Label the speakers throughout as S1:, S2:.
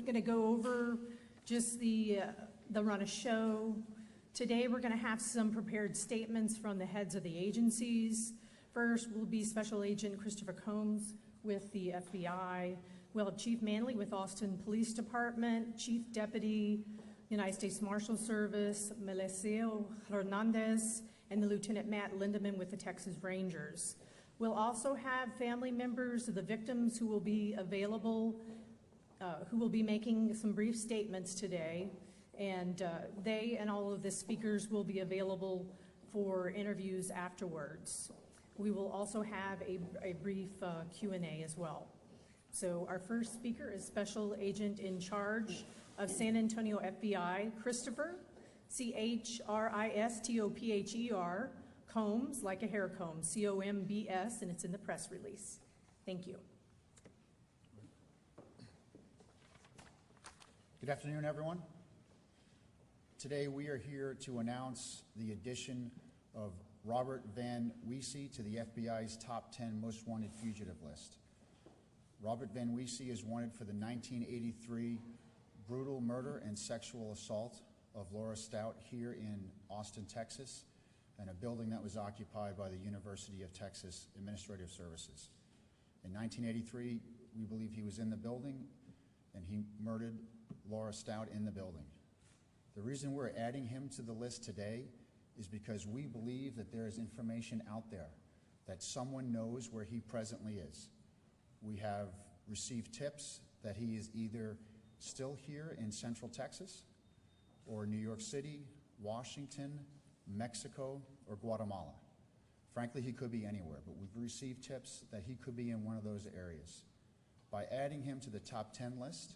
S1: going to go over just the run of show. Today we're going to have some prepared statements from the heads of the agencies. First will be Special Agent Christopher Combs with the FBI. We'll have Chief Manley with Austin Police Department, Chief Deputy United States Marshal Service, Melesio Hernandez, and the Lieutenant Matt Lindeman with the Texas Rangers. We'll also have family members of the victims who will be available, who will be making some brief statements today, and they and all of the speakers will be available for interviews afterwards. We will also have a brief Q&A as well. So our first speaker is Special Agent in Charge of San Antonio FBI, Christopher, C-H-R-I-S-T-O-P-H-E-R, Combs, like a hair comb, C-O-M-B-S, and it's in the press release. Thank you.
S2: Good afternoon, everyone. Today we are here to announce the addition of Robert Van Wiese to the FBI's top 10 most wanted fugitive list. Robert Van Wiese is wanted for the 1983 brutal murder and sexual assault of Laura Stout here in Austin, Texas, and a building that was occupied by the University of Texas Administrative Services. In 1983, we believe he was in the building and he murdered Laura Stout in the building. The reason we're adding him to the list today is because we believe that there is information out there that someone knows where he presently is. We have received tips that he is either still here in Central Texas or New York City, Washington, Mexico, or Guatemala. Frankly, he could be anywhere, but we've received tips that he could be in one of those areas. By adding him to the top 10 list,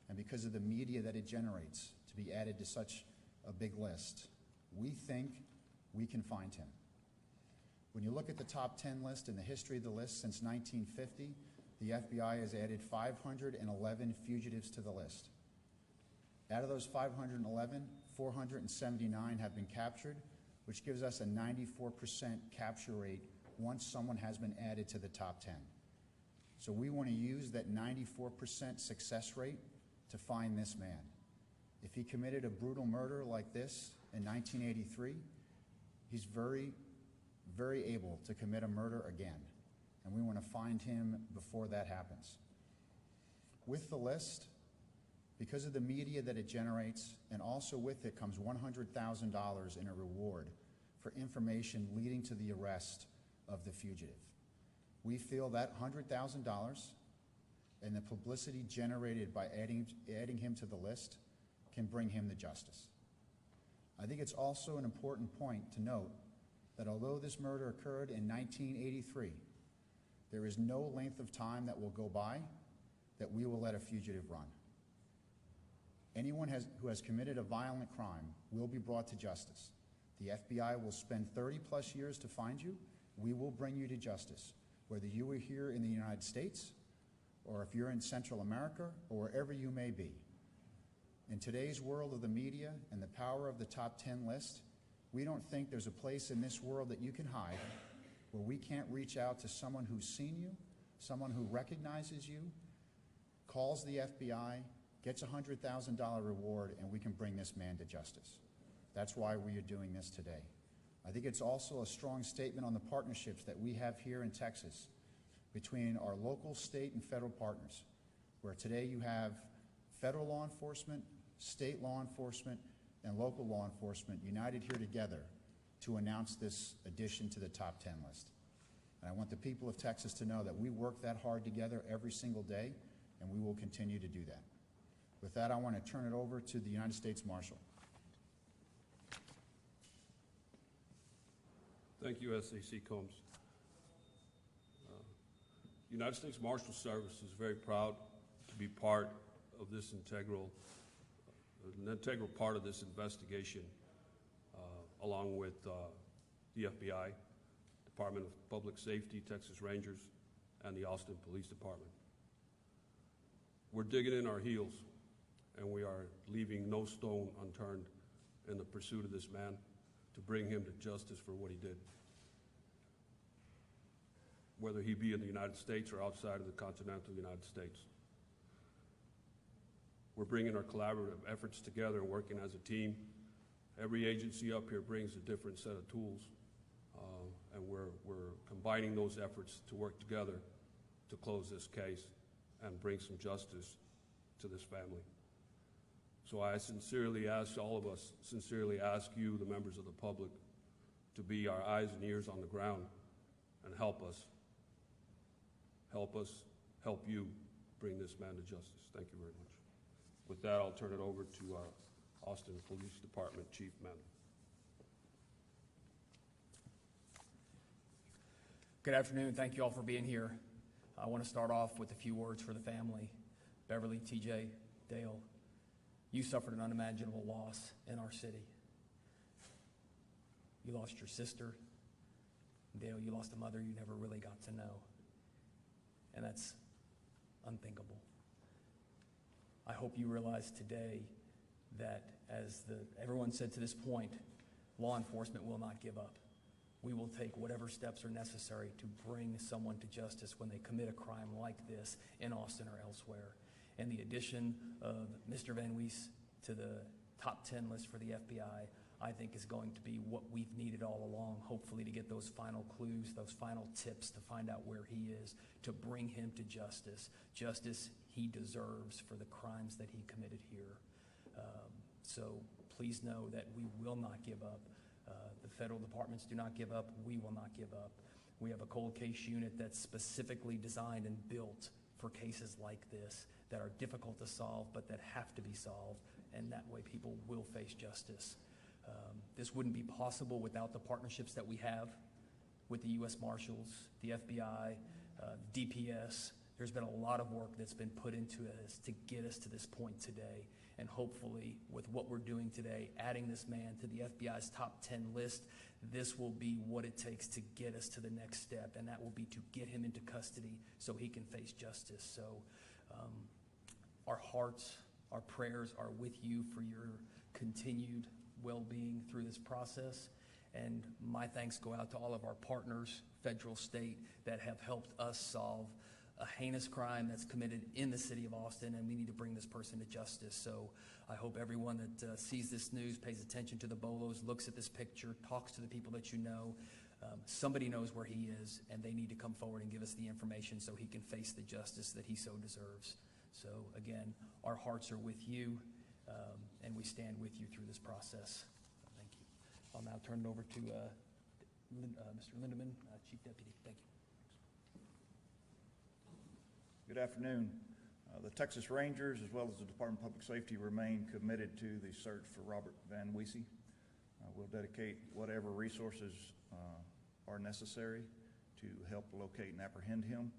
S2: and because of the media that it generates to be added to such a big list, we think we can find him. When you look at the top 10 list and the history of the list since 1950, the FBI has added 511 fugitives to the list. Out of those 511, 479 have been captured, which gives us a 94% capture rate once someone has been added to the top 10. So we want to use that 94% success rate to find this man. If he committed a brutal murder like this in 1983, he's very, very able to commit a murder again. And we want to find him before that happens. With the list, because of the media that it generates, and also with it comes $100,000 in a reward for information leading to the arrest of the fugitive. We feel that $100,000 and the publicity generated by adding him to the list can bring him to justice. I think it's also an important point to note that although this murder occurred in 1983, there is no length of time that will go by that we will let a fugitive run. Anyone who has committed a violent crime will be brought to justice. The FBI will spend 30+ years to find you. We will bring you to justice, whether you are here in the United States or if you're in Central America or wherever you may be. In today's world of the media and the power of the top 10 list, we don't think there's a place in this world that you can hide where we can't reach out to someone who's seen you, someone who recognizes you, calls the FBI, gets a $100,000 reward, and we can bring this man to justice. That's why we are doing this today. I think it's also a strong statement on the partnerships that we have here in Texas between our local, state, and federal partners, where today you have federal law enforcement, state law enforcement, and local law enforcement united here together to announce this addition to the top 10 list. And I want the people of Texas to know that we work that hard together every single day, and we will continue to do that. With that, I want to turn it over to the United States Marshal.
S3: Thank you, SAC Combs. United States Marshal Service is very proud to be part of this an integral part of this investigation, along with the FBI, Department of Public Safety, Texas Rangers, and the Austin Police Department. We're digging in our heels, and we are leaving no stone unturned in the pursuit of this man to bring him to justice for what he did, whether he be in the United States or outside of the continental United States. we're bringing our collaborative efforts together and working as a team. Every agency up here brings a different set of tools, and we're combining those efforts to work together to close this case and bring some justice to this family. So I sincerely ask, all of us sincerely ask you, the members of the public, to be our eyes and ears on the ground and help us, help you bring this man to justice. Thank you very much. With that, I'll turn it over to our Austin Police Department Chief Mann.
S4: Good afternoon. Thank you all for being here. I want to start off with a few words for the family. Beverly, TJ, Dale, you suffered an unimaginable loss in our city. You lost your sister. Dale, you lost a mother you never really got to know. And that's unthinkable. I hope you realize today that, as everyone said to this point, law enforcement will not give up. We will take whatever steps are necessary to bring someone to justice when they commit a crime like this in Austin or elsewhere. And the addition of Mr. Van Wees to the top 10 list for the FBI, I think, is going to be what we've needed all along, hopefully to get those final clues, those final tips to find out where he is, to bring him to justice. Justice he deserves for the crimes that he committed here. So please know that we will not give up. The federal departments do not give up. We will not give up. We have a cold case unit that's specifically designed and built for cases like this that are difficult to solve but that have to be solved, and that way people will face justice. This wouldn't be possible without the partnerships that we have with the U.S. Marshals, the FBI, DPS. There's been a lot of work that's been put into this to get us to this point today. And hopefully, with what we're doing today, adding this man to the FBI's top 10 list, this will be what it takes to get us to the next step, and that will be to get him into custody so he can face justice. So our hearts, our prayers are with you for your continued well-being through this process. And my thanks go out to all of our partners, federal, state, that have helped us solve a heinous crime that's committed in the city of Austin, and we need to bring this person to justice. So I hope everyone that sees this news pays attention to the bolos, looks at this picture, talks to the people that you know. Somebody knows where he is, and they need to come forward and give us the information so he can face the justice that he so deserves. So again, our hearts are with you, and we stand with you through this process. Thank you. I'll now turn it over to Mr. Lindeman, Chief Deputy. Thank you.
S5: Good afternoon. The Texas Rangers, as well as the Department of Public Safety, remain committed to the search for Robert Van Weese. We'll dedicate whatever resources are necessary to help locate and apprehend him.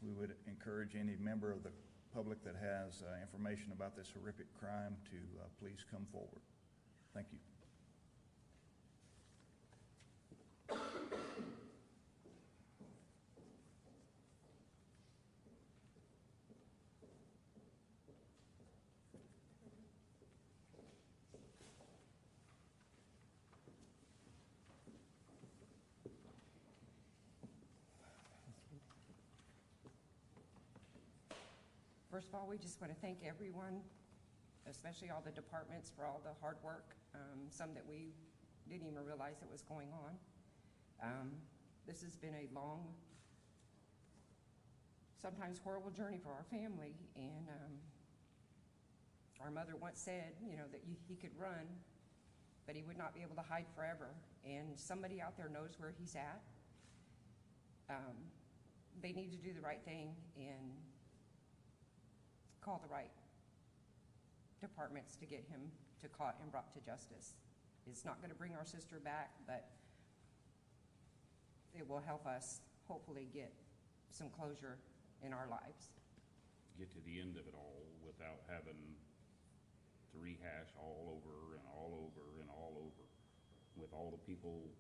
S5: We would encourage any member of the public that has information about this horrific crime to please come forward. Thank you.
S6: First of all, we just want to thank everyone, especially all the departments, for all the hard work, some that we didn't even realize it was going on. This has been a long, sometimes horrible journey for our family, and our mother once said, you know, that he could run, but he would not be able to hide forever, and somebody out there knows where he's at. They need to do the right thing and call the right departments to get him caught and brought to justice. It's not going to bring our sister back, but it will help us hopefully get some closure in our lives.
S7: Get to the end of it all without having to rehash all over and all over and all over, with all the people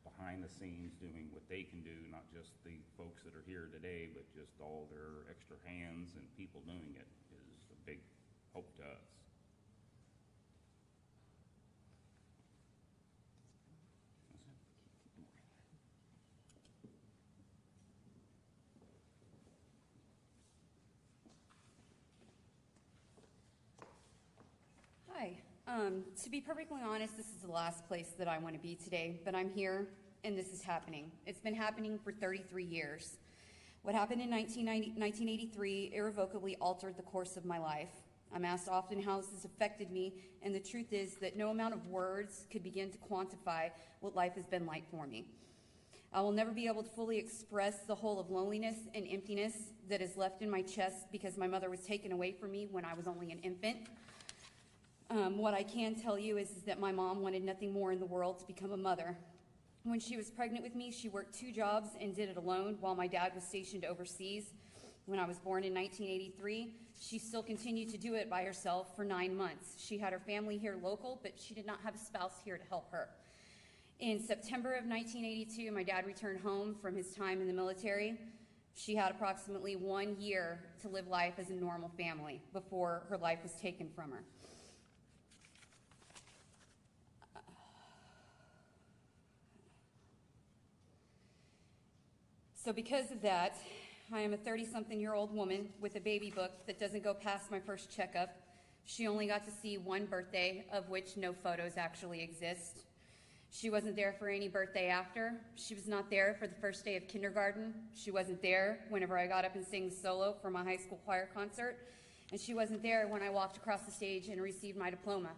S7: behind the scenes doing what they can do, not just the folks that are here today, but just all their extra hands and people doing it is a big hope to us.
S8: Hi. To be perfectly honest, this is the last place that I want to be today, but I'm here and this is happening. It's been happening for 33 years. What happened in 1983 irrevocably altered the course of my life. I'm asked often how this has affected me, and the truth is that no amount of words could begin to quantify what life has been like for me. I will never be able to fully express the whole of loneliness and emptiness that is left in my chest because my mother was taken away from me when I was only an infant. What I can tell you is that my mom wanted nothing more in the world to become a mother. When she was pregnant with me, she worked 2 jobs and did it alone while my dad was stationed overseas. When I was born in 1983, she still continued to do it by herself for 9 months. She had her family here local, but she did not have a spouse here to help her. In September of 1982, my dad returned home from his time in the military. She had approximately 1 year to live life as a normal family before her life was taken from her. So because of that, I am a 30-something-year-old woman with a baby book that doesn't go past my first checkup. She only got to see 1 birthday, of which no photos actually exist. She wasn't there for any birthday after. She was not there for the first day of kindergarten. She wasn't there whenever I got up and sang solo for my high school choir concert. And she wasn't there when I walked across the stage and received my diploma.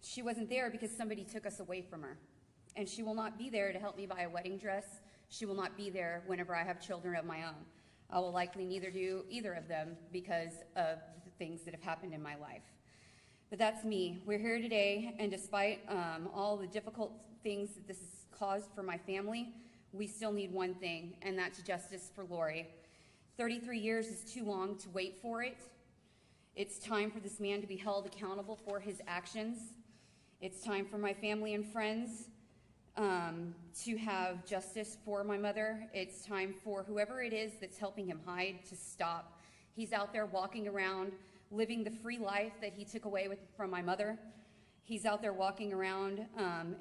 S8: She wasn't there because somebody took us away from her. And she will not be there to help me buy a wedding dress. She will not be there whenever I have children of my own. I will likely neither do either of them because of the things that have happened in my life. But that's me. We're here today, and despite all the difficult things that this has caused for my family, we still need one thing, and that's justice for Lori. 33 years is too long to wait for it. It's time for this man to be held accountable for his actions. It's time for my family and friends to have justice for my mother. It's time for whoever it is that's helping him hide to stop. He's out there walking around, living the free life that he took away from my mother. He's out there walking around,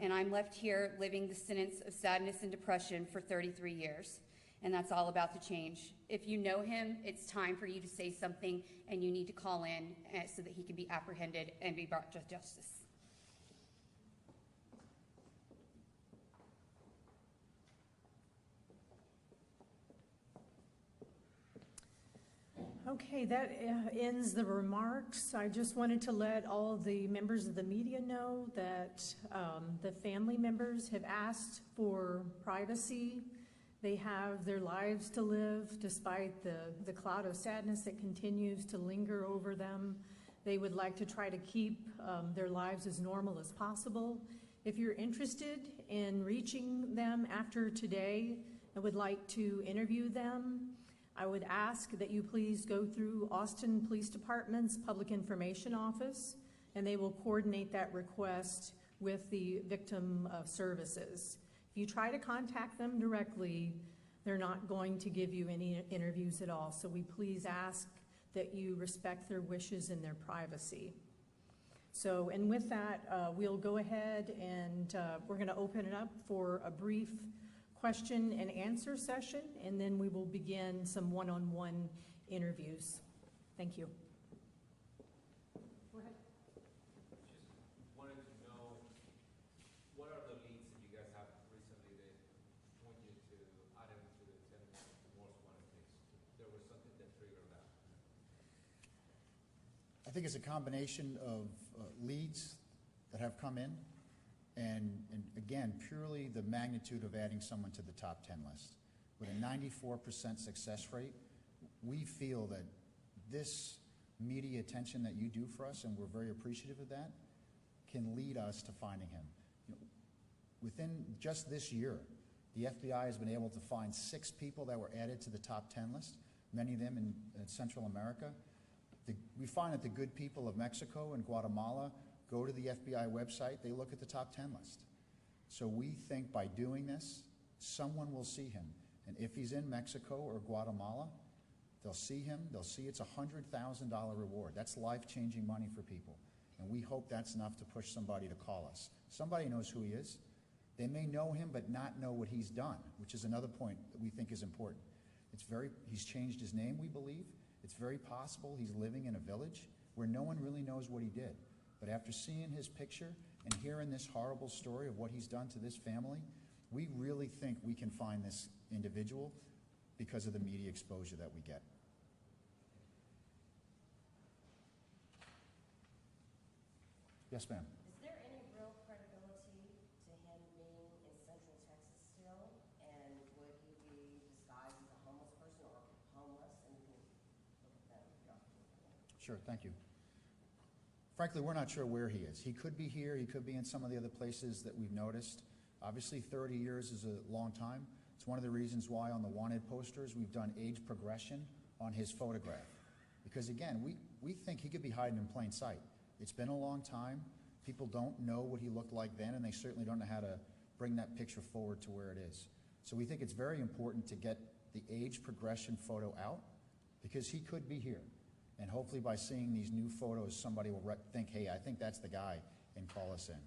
S8: and I'm left here living the sentence of sadness and depression for 33 years. And that's all about to change. If you know him, it's time for you to say something, and you need to call in so that he can be apprehended and be brought to justice.
S1: Okay, that ends the remarks. I just wanted to let all the members of the media know that the family members have asked for privacy. They have their lives to live despite the cloud of sadness that continues to linger over them. They would like to try to keep their lives as normal as possible. If you're interested in reaching them after today and would like to interview them, I would ask that you please go through Austin Police Department's Public Information Office, and they will coordinate that request with the victim services. If you try to contact them directly, they're not going to give you any interviews at all, so we please ask that you respect their wishes and their privacy. So, and with that, we'll go ahead and we're going to open it up for a brief question and answer session, and then we will begin some one-on-one interviews. Thank you. Go ahead.
S9: Just wanted to know, what are the leads that you guys have recently that point you to add them to the 10 most wanted list? There was something that triggered that.
S2: I think it's a combination of leads that have come in, and again, purely the magnitude of adding someone to the top 10 list. With a 94% success rate, we feel that this media attention that you do for us, and we're very appreciative of that, can lead us to finding him. You know, within just this year, the FBI has been able to find 6 people that were added to the top 10 list, many of them in Central America. We find that the good people of Mexico and Guatemala go to the FBI website, they look at the top 10 list. So we think by doing this, someone will see him. And if he's in Mexico or Guatemala, they'll see him, they'll see it's a $100,000 reward. That's life-changing money for people. And we hope that's enough to push somebody to call us. Somebody knows who he is. They may know him but not know what he's done, which is another point that we think is important. He's changed his name, we believe. It's very possible he's living in a village where no one really knows what he did. But after seeing his picture and hearing this horrible story of what he's done to this family, we really think we can find this individual because of the media exposure that we get. Yes, ma'am.
S10: Is there any real credibility to him being in Central Texas still? And would he be disguised as a homeless person or homeless? And you can look at them.
S2: Sure, thank you. Frankly, we're not sure where he is. He could be here, he could be in some of the other places that we've noticed. Obviously, 30 years is a long time. It's one of the reasons why on the wanted posters we've done age progression on his photograph. Because again, we think he could be hiding in plain sight. It's been a long time. People don't know what he looked like then, and they certainly don't know how to bring that picture forward to where it is. So we think it's very important to get the age progression photo out, because he could be here. And hopefully by seeing these new photos, somebody will think, hey, I think that's the guy, and call us in.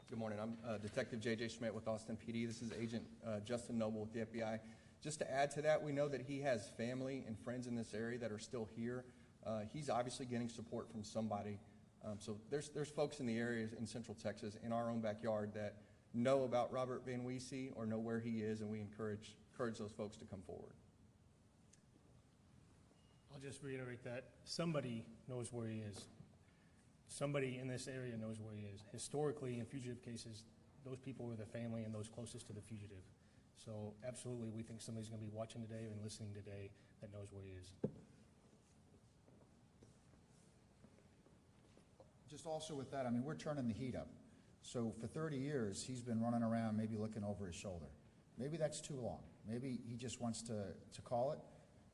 S11: Good morning. I'm Detective J.J. Schmidt with Austin PD. This is Agent Justin Noble with the FBI. Just to add to that, we know that he has family and friends in this area that are still here. He's obviously getting support from somebody. So there's folks in the area in Central Texas, in our own backyard, that know about Robert Van Weese or know where he is, and we encourage those folks to come forward.
S12: I'll just reiterate that somebody knows where he is. Somebody in this area knows where he is. Historically, in fugitive cases, those people were the family and those closest to the fugitive. So absolutely, we think somebody's going to be watching today and listening today that knows where he is.
S2: Just also with that, I mean, we're turning the heat up. So for 30 years, he's been running around maybe looking over his shoulder. Maybe that's too long. Maybe he just wants to call it,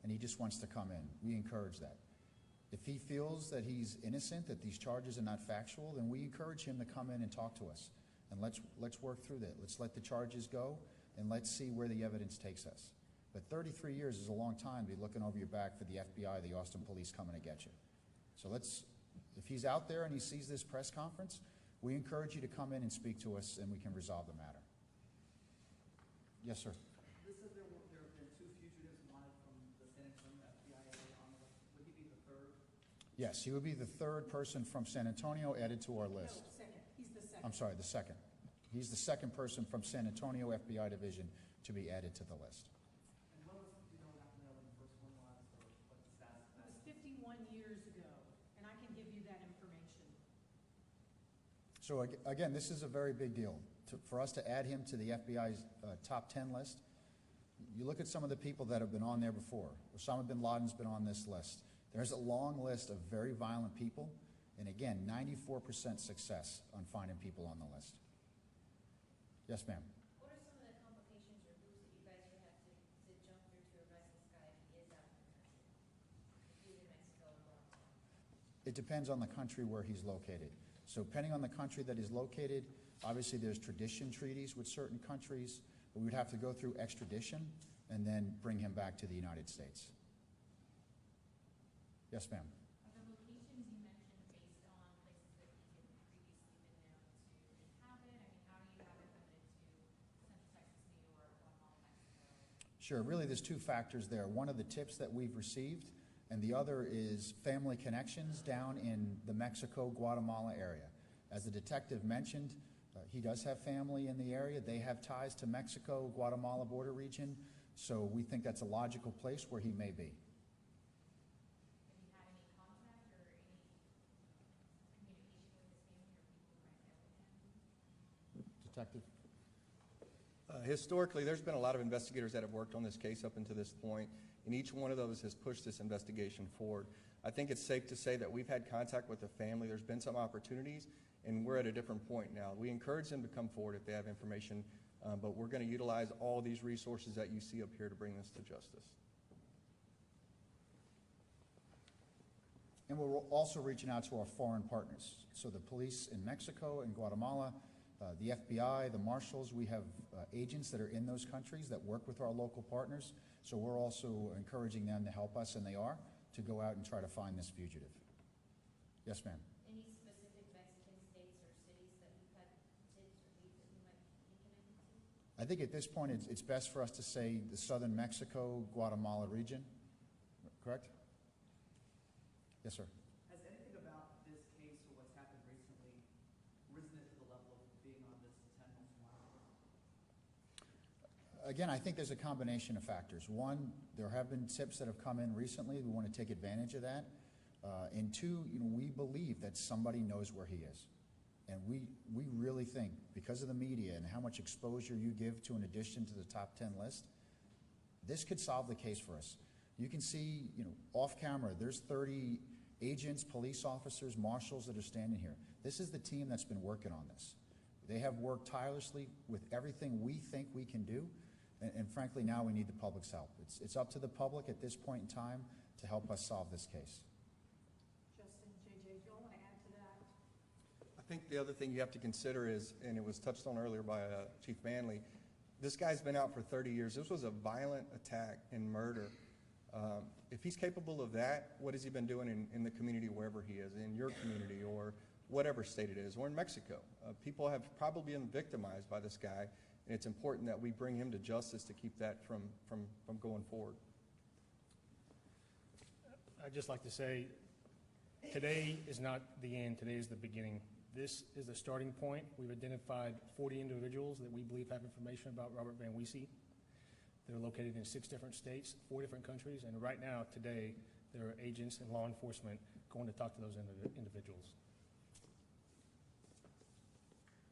S2: and he just wants to come in. We encourage that. If he feels that he's innocent, that these charges are not factual, then we encourage him to come in and talk to us. And let's work through that. Let's let the charges go, and let's see where the evidence takes us. But 33 years is a long time to be looking over your back for the FBI, the Austin Police coming to get you. So if he's out there and he sees this press conference, we encourage you to come in and speak to us, and we can resolve the matter. Yes, sir.
S13: This says there have been 2 fugitives wanted from the San Antonio FBI on the list. Would he be the third?
S2: Yes, he would be the third person from San Antonio added to our list.
S1: No, second. He's the second.
S2: I'm sorry, the second. He's the second person from San Antonio FBI Division to be added to the list.
S13: And when was, do you know what happened there when the first one was, or what the status of that?
S1: It was 51 years ago, and I can give you that information.
S2: So again, this is a very big deal. For us to add him to the FBI's top 10 list, you look at some of the people that have been on there before. Osama bin Laden's been on this list. There's a long list of very violent people, and again, 94% success on finding people on the list. Yes, ma'am.
S10: What are some of the complications or hoops that you guys would have to jump through to arrest this guy if he is out of the country? If he's in Mexico or Guatemala?
S2: It depends on the country where he's located. So depending on the country that he's located, obviously there's tradition treaties with certain countries, but we would have to go through extradition and then bring him back to the United States. Yes, ma'am.
S10: Are the locations you mentioned based on places that he had previously been known to inhabit? I mean, how do you have it limited to Central Texas, New York, Guatemala, Mexico?
S2: Sure, really there's 2 factors there. One of the tips that we've received, and the other is family connections down in the Mexico, Guatemala area. As the detective mentioned, he does have family in the area. They have ties to Mexico, Guatemala border region, so we think that's a logical place where he may be.
S10: Have you had any contact or any communication with his family or people who might know him?
S2: Detective?
S11: Historically, there's been a lot of investigators that have worked on this case up until this point, and each one of those has pushed this investigation forward. I think it's safe to say that we've had contact with the family. There's been some opportunities, and we're at a different point now. We encourage them to come forward if they have information, but we're going to utilize all these resources that you see up here to bring this to justice.
S2: And we're also reaching out to our foreign partners. So the police in Mexico and Guatemala, the FBI, the marshals, we have agents that are in those countries that work with our local partners. So we're also encouraging them to help us, and they are, to go out and try to find this fugitive. Yes, ma'am.
S10: Any specific Mexican states or cities that you've had tips or leads that you might be connected to?
S2: I think at this point, it's best for us to say the southern Mexico, Guatemala region, correct? Yes, sir.
S13: Has anything about this case or what's happened recently risen it to the level of being on this 10 most wanted list?
S2: Again, I think there's a combination of factors. One, there have been tips that have come in recently. We want to take advantage of that. And two, we believe that somebody knows where he is. And we really think, because of the media and how much exposure you give to an addition to the top 10 list, this could solve the case for us. You can see, off camera, there's 30 agents, police officers, marshals that are standing here. This is the team that's been working on this. They have worked tirelessly with everything we think we can do, and frankly, now we need the public's help. It's up to the public at this point in time to help us solve this case.
S1: Justin, JJ, do you all want to add to that?
S11: I think the other thing you have to consider is, and it was touched on earlier by Chief Manley, this guy's been out for 30 years. This was a violent attack and murder. If he's capable of that, what has he been doing in the community wherever he is, in your community or whatever state it is, or in Mexico? People have probably been victimized by this guy, and it's important that we bring him to justice to keep that from going forward.
S12: I'd just like to say, today is not the end, today is the beginning. This is the starting point. We've identified 40 individuals that we believe have information about Robert Van Wiese. They're located in 6 different states, 4 different countries, and right now, today, there are agents and law enforcement going to talk to those individuals.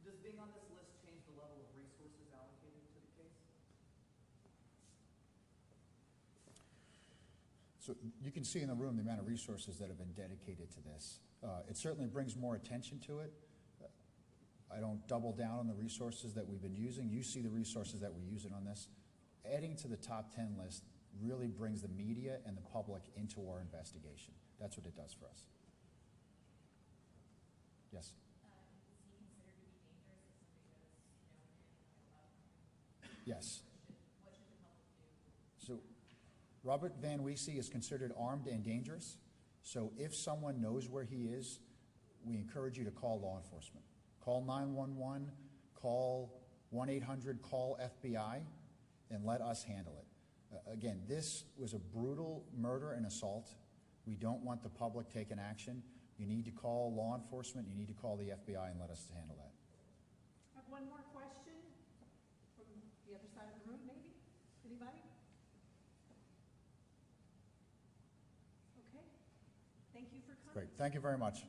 S13: Does being on this list change the level of resources allocated to the case?
S2: So you can see in the room the amount of resources that have been dedicated to this. It certainly brings more attention to it. I don't double down on the resources that we've been using. You see the resources that we're using on this. Adding to the top 10 list really brings the media and the public into our investigation. That's what it does for us. Yes?
S8: Is he considered to be dangerous if somebody goes,
S2: Yes.
S8: what should the public do?
S2: So Robert Van Wiese is considered armed and dangerous. So if someone knows where he is, we encourage you to call law enforcement. Call 911, call 1-800-CALL FBI, and let us handle it. Again, this was a brutal murder and assault. We don't want the public taking action. You need to call law enforcement, you need to call the FBI and let us handle that.
S1: I have one more question from the other side of the room, maybe? Anybody? Okay. Thank you for coming.
S2: Great, thank you very much.